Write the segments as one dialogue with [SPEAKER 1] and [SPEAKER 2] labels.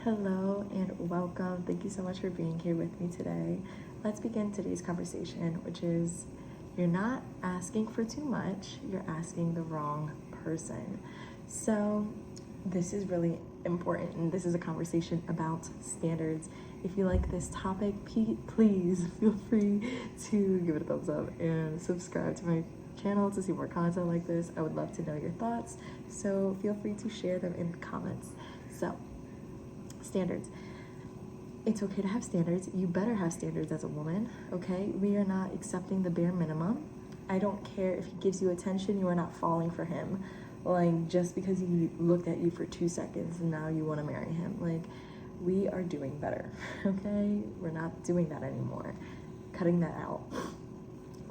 [SPEAKER 1] Hello and welcome. Thank you so much for being here with me today. Let's begin today's conversation, which is you're not asking for too much, you're asking the wrong person. So this is really important, and this is a conversation about standards. If you like this topic, please feel free to give it a thumbs up and subscribe to my channel to see more content like this. I would love to know your thoughts, so feel free to share them in the comments. So, standards. It's okay to have standards. You better have standards as a woman, okay? We are not accepting the bare minimum. I don't care if he gives you attention, you are not falling for him. Like, just because he looked at you for 2 seconds and now you want to marry him. Like, we are doing better, okay? We're not doing that anymore. Cutting that out.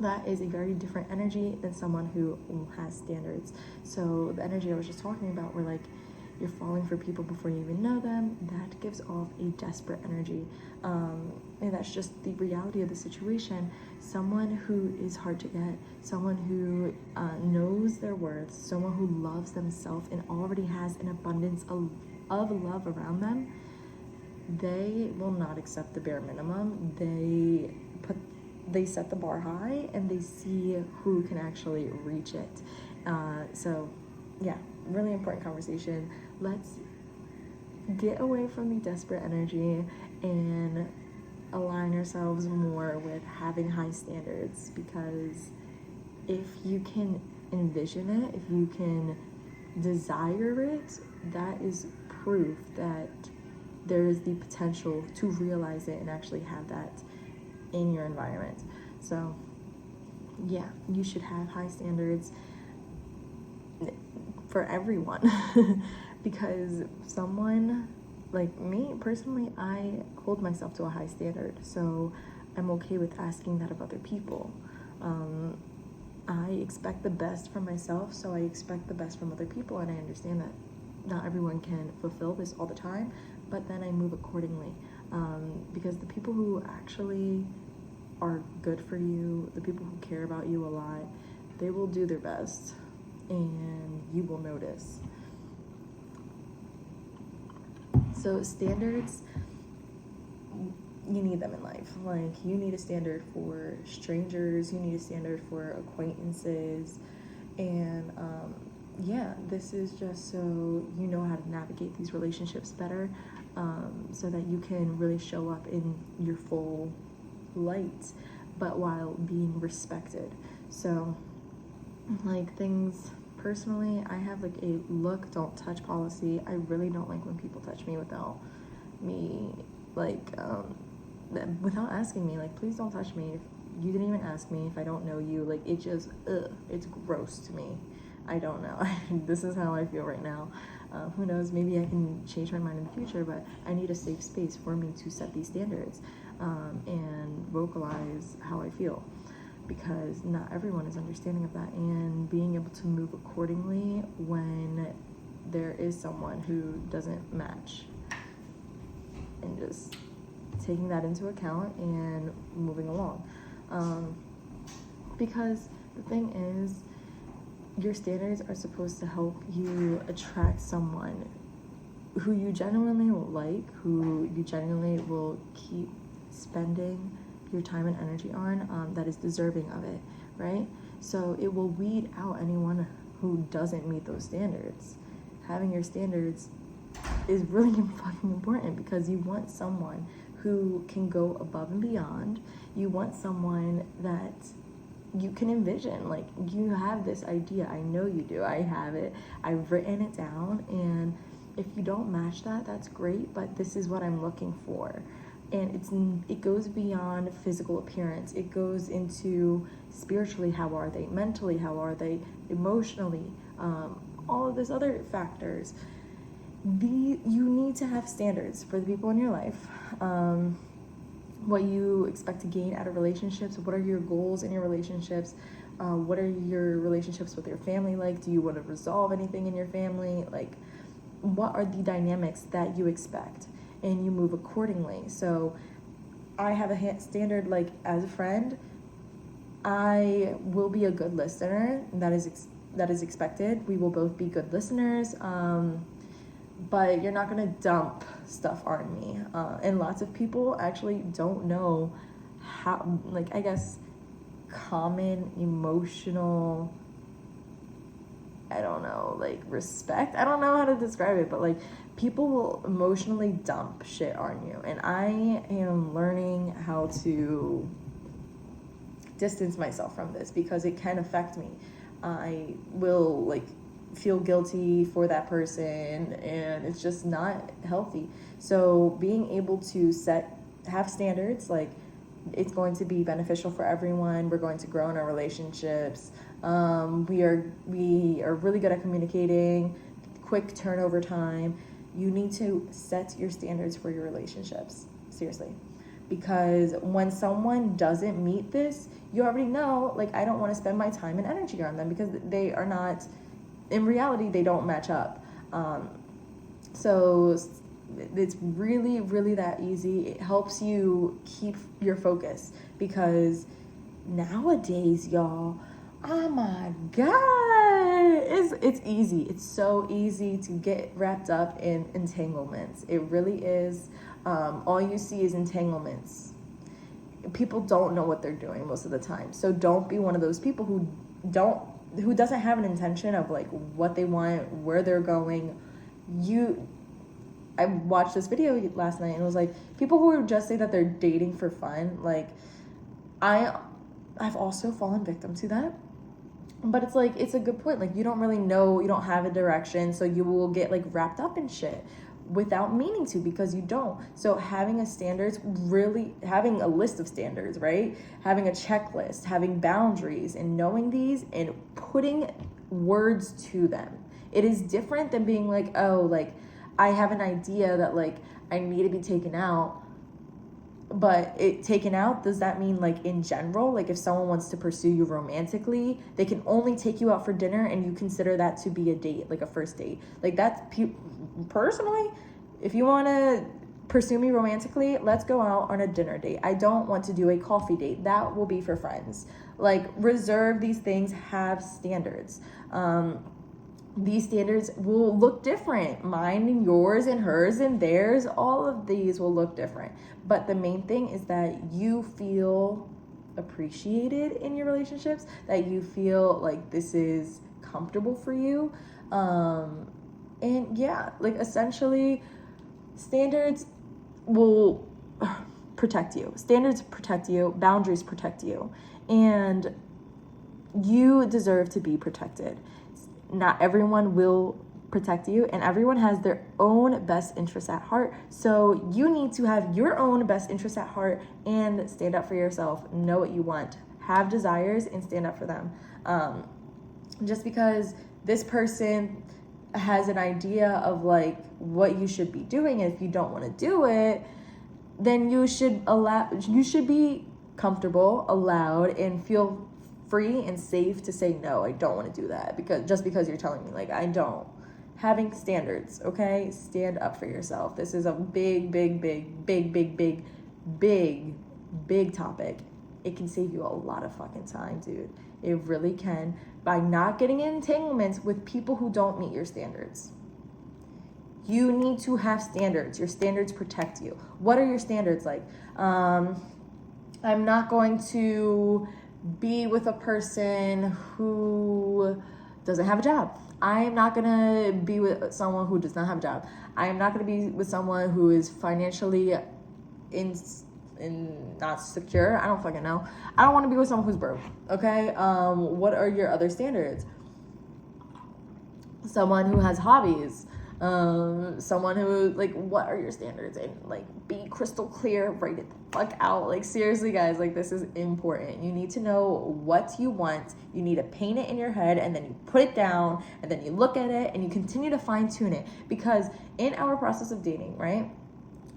[SPEAKER 1] That is a very different energy than someone who has standards. So the energy I was just talking about, where like you're falling for people before you even know them, that gives off a desperate energy. And that's just the reality of the situation. Someone who is hard to get, someone who knows their worth, someone who loves themselves and already has an abundance of love around them, they will not accept the bare minimum. They set the bar high and they see who can actually reach it. So yeah, really important conversation. Let's get away from the desperate energy and align ourselves more with having high standards, because if you can envision it, if you can desire it, that is proof that there is the potential to realize it and actually have that in your environment. So yeah, you should have high standards for everyone. Because someone like me personally, I hold myself to a high standard, so I'm okay with asking that of other people. I expect the best from myself, so I expect the best from other people, and I understand that not everyone can fulfill this all the time, but then I move accordingly. Because the people who actually are good for you, the people who care about you a lot, they will do their best and you will notice. So standards, you need them in life. Like, you need a standard for strangers, you need a standard for acquaintances, and yeah, this is just so you know how to navigate these relationships better, so that you can really show up in your full light, but while being respected. So like, things personally, I have like a look, don't touch policy. I really don't like when people touch me without me, like, without asking me. Like, please don't touch me if you didn't even ask me, if I don't know you. Like, it just, it's gross to me. I don't know. This is how I feel right now. Who knows, maybe I can change my mind in the future, but I need a safe space for me to set these standards and vocalize how I feel, because not everyone is understanding of that, and being able to move accordingly when there is someone who doesn't match, and just taking that into account and moving along. Because the thing is, your standards are supposed to help you attract someone who you genuinely will like, who you genuinely will keep spending your time and energy on, that is deserving of it, right? So it will weed out anyone who doesn't meet those standards. Having your standards is really fucking important, because you want someone who can go above and beyond. You want someone that you can envision. Like, you have this idea, I know you do, I have it, I've written it down, and if you don't match that, that's great, but this is what I'm looking for. And it goes beyond physical appearance. It goes into spiritually, how are they? Mentally, how are they? Emotionally, all of these other factors. You need to have standards for the people in your life. What you expect to gain out of relationships. What are your goals in your relationships? What are your relationships with your family like? Do you want to resolve anything in your family? Like, what are the dynamics that you expect? And you move accordingly. So I have a standard, like, as a friend, I will be a good listener. That is expected. We will both be good listeners. But you're not going to dump stuff on me. And lots of people actually don't know how, like, I guess, common emotional, I don't know, like, respect. I don't know how to describe it, but like, people will emotionally dump shit on you. And I am learning how to distance myself from this because it can affect me. I will like feel guilty for that person, and it's just not healthy. So being able to have standards, like, it's going to be beneficial for everyone. We're going to grow in our relationships. We are really good at communicating, quick turnover time. You need to set your standards for your relationships, seriously. Because when someone doesn't meet this, you already know, like, I don't want to spend my time and energy on them because they are not, in reality, they don't match up. So it's really, really that easy. It helps you keep your focus because nowadays, y'all, oh my God, it's easy. It's so easy to get wrapped up in entanglements. It really is. All you see is entanglements. People don't know what they're doing most of the time. So don't be one of those people who doesn't have an intention of like what they want, where they're going. I watched this video last night and it was like people who just say that they're dating for fun. Like I've also fallen victim to that. But it's like, it's a good point. Like, you don't really know, you don't have a direction, so you will get like wrapped up in shit without meaning to because you don't. So having having a list of standards, right? Having a checklist, having boundaries, and knowing these and putting words to them. It is different than being like, oh, like, I have an idea that like I need to be taken out. But taken out, does that mean like in general, like if someone wants to pursue you romantically, they can only take you out for dinner and you consider that to be a date, like a first date? Like that's personally, if you want to pursue me romantically, let's go out on a dinner date. I don't want to do a coffee date. That will be for friends. Like, reserve these things, have standards. These standards will look different. Mine and yours and hers and theirs, all of these will look different. But the main thing is that you feel appreciated in your relationships, that you feel like this is comfortable for you. And yeah, like essentially standards will protect you. Standards protect you, boundaries protect you, and you deserve to be protected. Not everyone will protect you, and everyone has their own best interests at heart. So you need to have your own best interests at heart and stand up for yourself. Know what you want, have desires, and stand up for them. Just because this person has an idea of like what you should be doing, and if you don't want to do it, then you should be comfortable, allowed, and feel free and safe to say, no, I don't want to do that because you're telling me, like, I don't. Having standards, okay? Stand up for yourself. This is a big topic. It can save you a lot of fucking time, dude. It really can, by not getting in entanglements with people who don't meet your standards. You need to have standards. Your standards protect you. What are your standards like? I'm not going to be with a person who doesn't have a job. I am not going to be with someone who does not have a job. I am not going to be with someone who is financially not secure. I don't fucking know. I don't want to be with someone who's broke. Okay? What are your other standards? Someone who has hobbies. Someone who, like, what are your standards? And like, be crystal clear, write it the fuck out. Like, seriously, guys, like, this is important. You need to know what you want. You need to paint it in your head, and then you put it down, and then you look at it, and you continue to fine tune it. Because in our process of dating, right,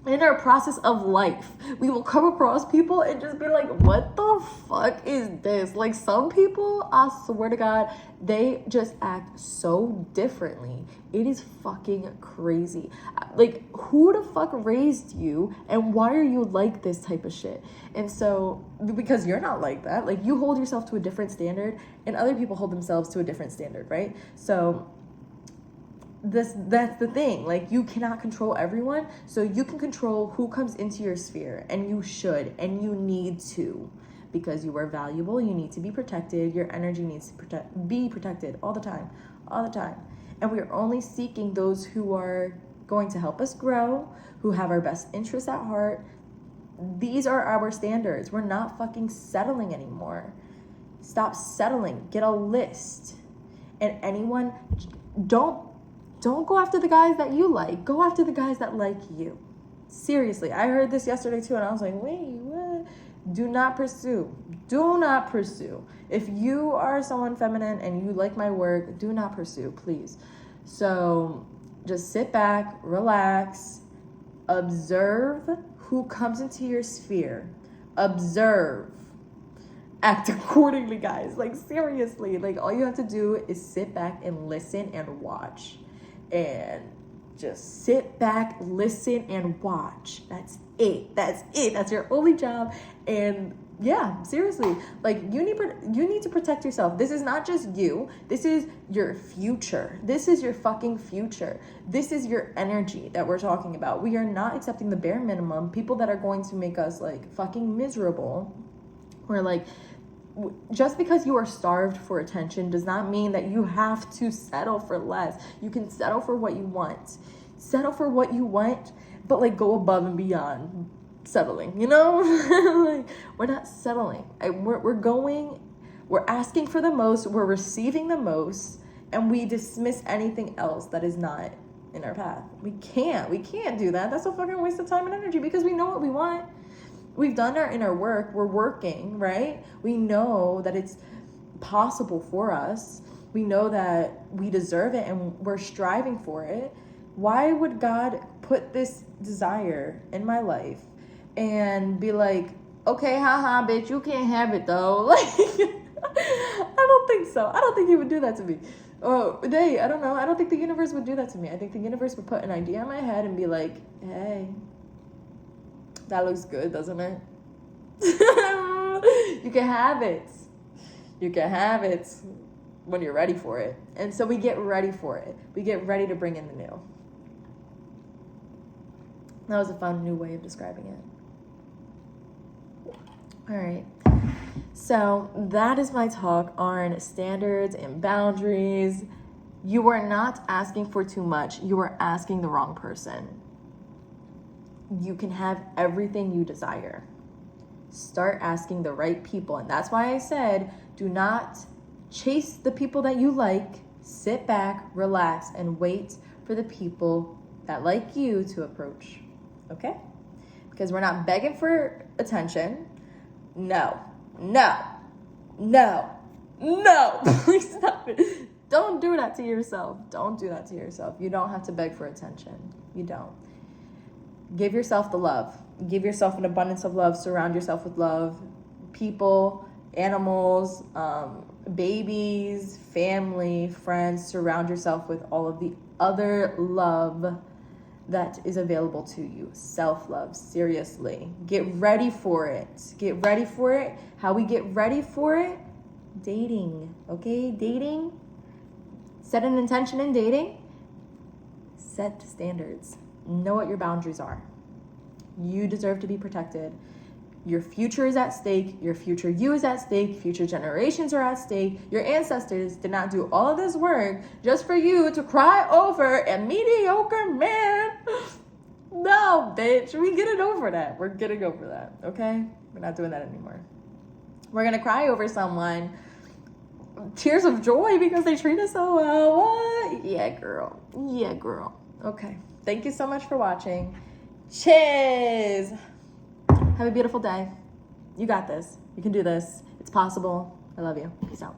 [SPEAKER 1] in our process of life, we will come across people and just be like, what the fuck is this? Like, some people, I swear to God, they just act so differently. It is fucking crazy. Like, who the fuck raised you, and why are you like this type of shit? And so, because you're not like that, like, you hold yourself to a different standard, and other people hold themselves to a different standard, right? So that's the thing. Like, you cannot control everyone, so you can control who comes into your sphere, and you should, and you need to, because you are valuable. You need to be protected. Your energy needs to be protected all the time, and we are only seeking those who are going to help us grow, who have our best interests at heart. These are our standards. We're not fucking settling anymore. Stop settling. Get a list. And anyone, don't go after the guys that you like. Go after the guys that like you. Seriously. I heard this yesterday too, and I was like, wait, what? Do not pursue. Do not pursue. If you are someone feminine and you like my work, do not pursue, please. So just sit back, relax, observe who comes into your sphere. Observe. Act accordingly, guys. Like, seriously. Like, all you have to do is sit back and listen and watch. And just sit back, listen, and watch. That's it. That's your only job. And yeah, seriously, like, you need to protect yourself. This is not just you. This is your future. This is your fucking future. This is your energy that we're talking about. We are not accepting the bare minimum. People that are going to make us like fucking miserable. We're like, just because you are starved for attention does not mean that you have to settle for less. You can settle for what you want. Settle for what you want, but like, go above and beyond settling, you know? Like, we're not settling. We're asking for the most, we're receiving the most, and we dismiss anything else that is not in our path. We can't do that. That's a fucking waste of time and energy, because we know what we want. We've done our inner work. We're working, right? We know that it's possible for us. We know that we deserve it, and we're striving for it. Why would God put this desire in my life and be like, okay, haha, bitch, you can't have it though? Like, I don't think so. I don't think he would do that to me. Oh, I don't know. I don't think the universe would do that to me. I think the universe would put an idea in my head and be like, hey, that looks good, doesn't it? You can have it. You can have it when you're ready for it. And so we get ready for it. We get ready to bring in the new. That was a fun new way of describing it. All right. So that is my talk on standards and boundaries. You are not asking for too much. You are asking the wrong person. You can have everything you desire. Start asking the right people. And that's why I said, do not chase the people that you like. Sit back, relax, and wait for the people that like you to approach. Okay? Because we're not begging for attention. No. Please stop it. Don't do that to yourself. Don't do that to yourself. You don't have to beg for attention. You don't. Give yourself the love. Give yourself an abundance of love. Surround yourself with love. People, animals, babies, family, friends. Surround yourself with all of the other love that is available to you. Self-love, seriously. Get ready for it. Get ready for it. How we get ready for it? Dating, okay? Dating. Set an intention in dating. Set standards. Know what your boundaries are. You deserve to be protected. Your future is at stake. Your future you is at stake. Future generations are at stake. Your ancestors did not do all of this work just for you to cry over a mediocre man. No, bitch. We're getting over that. We're getting over that, okay? We're not doing that anymore. We're going to cry over someone. Tears of joy because they treat us so well. What? Yeah, girl. Okay. Thank you so much for watching. Cheers. Have a beautiful day. You got this. You can do this. It's possible. I love you. Peace out.